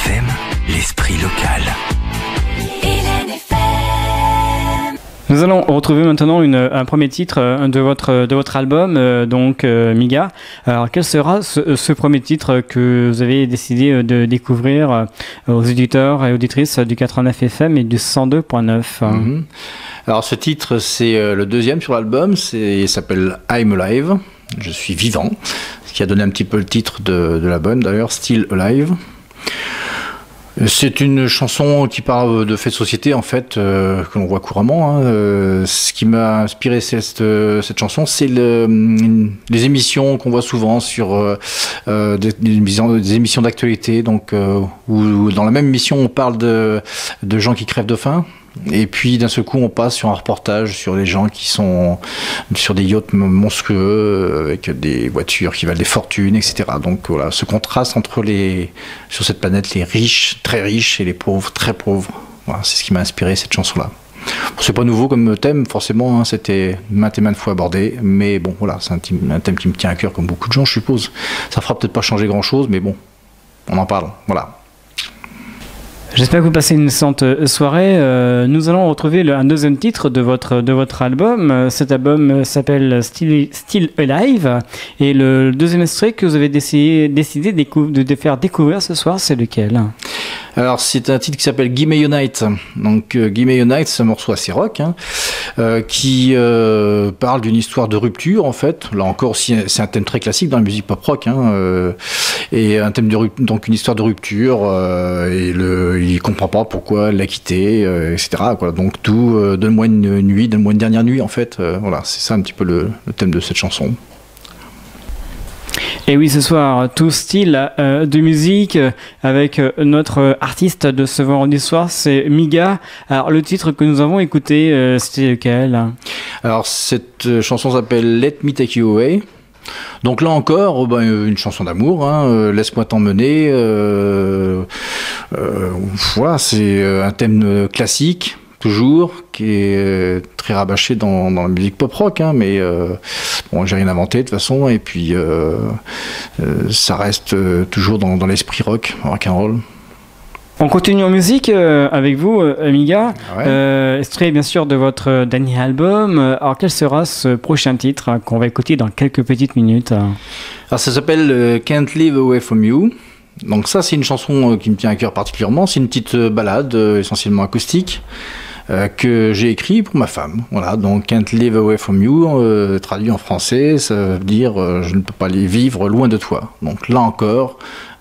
FM, l'esprit local. Hélène FM. Nous allons retrouver maintenant un premier titre de votre album, Miga. Alors, quel sera ce premier titre que vous avez décidé de découvrir aux éditeurs et auditrices du 89 FM et du 102.9 Alors, ce titre, c'est le deuxième sur l'album. Il s'appelle I'm Alive. Je suis vivant. Ce qui a donné un petit peu le titre de l'album, d'ailleurs, Still Alive. C'est une chanson qui parle de faits de société, en fait, que l'on voit couramment. Ce qui m'a inspiré cette chanson, c'est les émissions qu'on voit souvent sur des émissions d'actualité, donc où dans la même émission on parle de gens qui crèvent de faim. Et puis d'un seul coup on passe sur un reportage sur les gens qui sont sur des yachts monstrueux avec des voitures qui valent des fortunes, etc. Donc voilà, ce contraste entre sur cette planète, les riches, très riches, et les pauvres, très pauvres. Voilà, c'est ce qui m'a inspiré cette chanson-là. Bon, c'est pas nouveau comme thème, forcément, c'était maintes et maintes fois abordé, mais bon, voilà, c'est un thème qui me tient à cœur comme beaucoup de gens, je suppose. Ça fera peut-être pas changer grand-chose, mais bon, on en parle, voilà. J'espère que vous passez une excellente soirée. Nous allons retrouver un deuxième titre de votre album. Cet album s'appelle Still Alive. Et le deuxième extrait que vous avez décidé de faire découvrir ce soir, c'est lequel ? Alors, c'est un titre qui s'appelle Gimme Your Night. Donc, Gimme Your Night, c'est un morceau assez rock, qui parle d'une histoire de rupture, en fait. Là encore, c'est un thème très classique dans la musique pop-rock, et un thème donc une histoire de rupture, et il comprend pas pourquoi elle l'a quitté, etc. Quoi. Donc, donne-moi une nuit, donne-moi une dernière nuit, en fait. Voilà, c'est ça un petit peu le thème de cette chanson. Et oui, ce soir, tout style de musique avec notre artiste de ce vendredi soir, c'est Miga. Alors, le titre que nous avons écouté, c'était lequel ? Alors, cette chanson s'appelle Let Me Take You Away. Donc là encore, une chanson d'amour, laisse-moi t'emmener. Voilà, c'est un thème classique. Toujours, qui est très rabâché dans la musique pop-rock, mais bon, j'ai rien inventé de toute façon, et puis ça reste toujours dans l'esprit rock'n'roll. On continue en musique avec vous, Miga. Ouais. Extrait bien sûr de votre dernier album. Alors quel sera ce prochain titre qu'on va écouter dans quelques petites minutes ? Alors ça s'appelle Can't Live Away From You. Donc ça, c'est une chanson qui me tient à cœur particulièrement. C'est une petite balade essentiellement acoustique que j'ai écrit pour ma femme. Voilà, donc Can't Live Away From You, traduit en français, ça veut dire je ne peux pas vivre loin de toi. Donc là encore,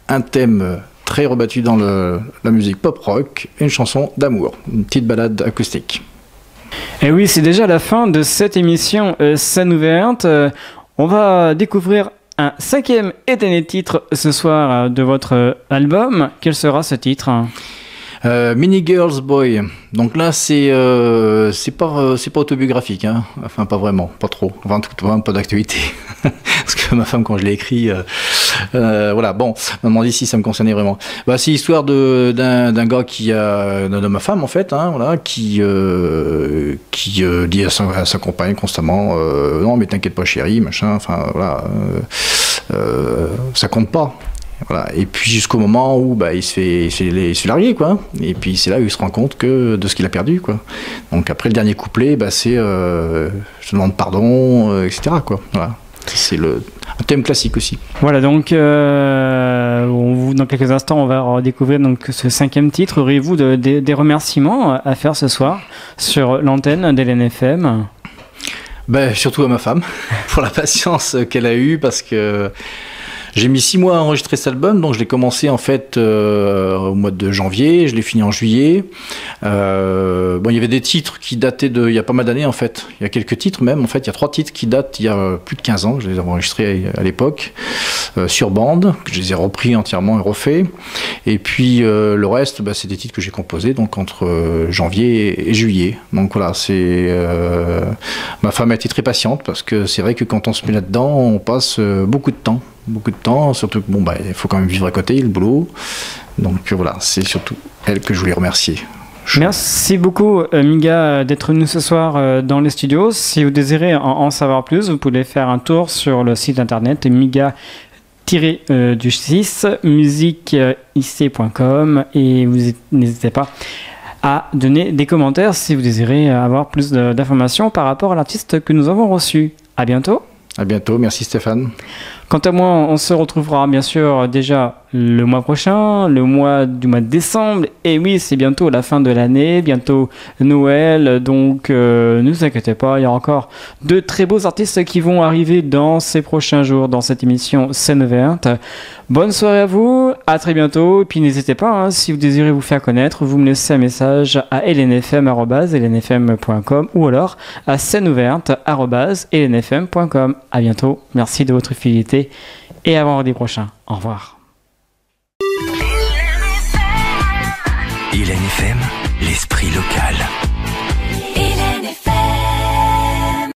un thème très rebattu dans la musique pop-rock, une chanson d'amour, une petite balade acoustique. Et oui, c'est déjà la fin de cette émission Scène ouverte. On va découvrir un cinquième et dernier titre ce soir de votre album. Quel sera ce titre ? Mini Girls Boy. Donc là, c'est pas autobiographique, Enfin, pas vraiment, pas trop. Enfin, tout vraiment pas d'actualité. Parce que ma femme, quand je l'ai écrit, voilà. Bon, on m'a demandé si ça me concernait vraiment. C'est l'histoire d'un gars de ma femme en fait, voilà, qui dit à sa compagne constamment, non mais t'inquiète pas chérie, machin. Enfin voilà, ça compte pas. Voilà. Et puis jusqu'au moment où il se fait larguer, quoi. Et puis c'est là où il se rend compte de ce qu'il a perdu, quoi. Donc après le dernier couplet, c'est je te demande pardon, etc. Quoi. Voilà. C'est un thème classique aussi. Voilà, donc dans quelques instants, on va redécouvrir donc ce cinquième titre. Auriez-vous des remerciements à faire ce soir sur l'antenne d'Hélène FM ? Surtout à ma femme pour la patience qu'elle a eue, parce que j'ai mis 6 mois à enregistrer cet album, donc je l'ai commencé en fait au mois de janvier, je l'ai fini en juillet. Il y avait des titres qui dataient il y a pas mal d'années en fait. Il y a quelques titres même, en fait, il y a 3 titres qui datent il y a plus de 15 ans, je les ai enregistrés à l'époque, sur bande, que je les ai repris entièrement et refaits. Et puis le reste, c'est des titres que j'ai composés donc entre janvier et juillet. Donc voilà, ma femme a été très patiente, parce que c'est vrai que quand on se met là-dedans, on passe beaucoup de temps, surtout que il faut quand même vivre à côté, le boulot. Donc voilà, c'est surtout elle que je voulais remercier. Merci beaucoup Miga d'être venu ce soir dans les studios. Si vous désirez en savoir plus, vous pouvez faire un tour sur le site internet Miga du 6 musiqueic.com et vous n'hésitez pas à donner des commentaires si vous désirez avoir plus d'informations par rapport à l'artiste que nous avons reçu. À bientôt. À bientôt, merci Stéphane. Quant à moi, on se retrouvera bien sûr déjà le mois prochain, le mois du mois de décembre. Et oui, c'est bientôt la fin de l'année, bientôt Noël. Donc ne vous inquiétez pas, il y a encore de très beaux artistes qui vont arriver dans ces prochains jours dans cette émission Scène Ouverte. Bonne soirée à vous, à très bientôt. Et puis n'hésitez pas, si vous désirez vous faire connaître, vous me laissez un message à lnfm@lnfm.com ou alors à scèneouverte@lnfm.com. À bientôt, merci de votre fidélité et à vendredi prochain. Au revoir. LNFM, l'esprit local.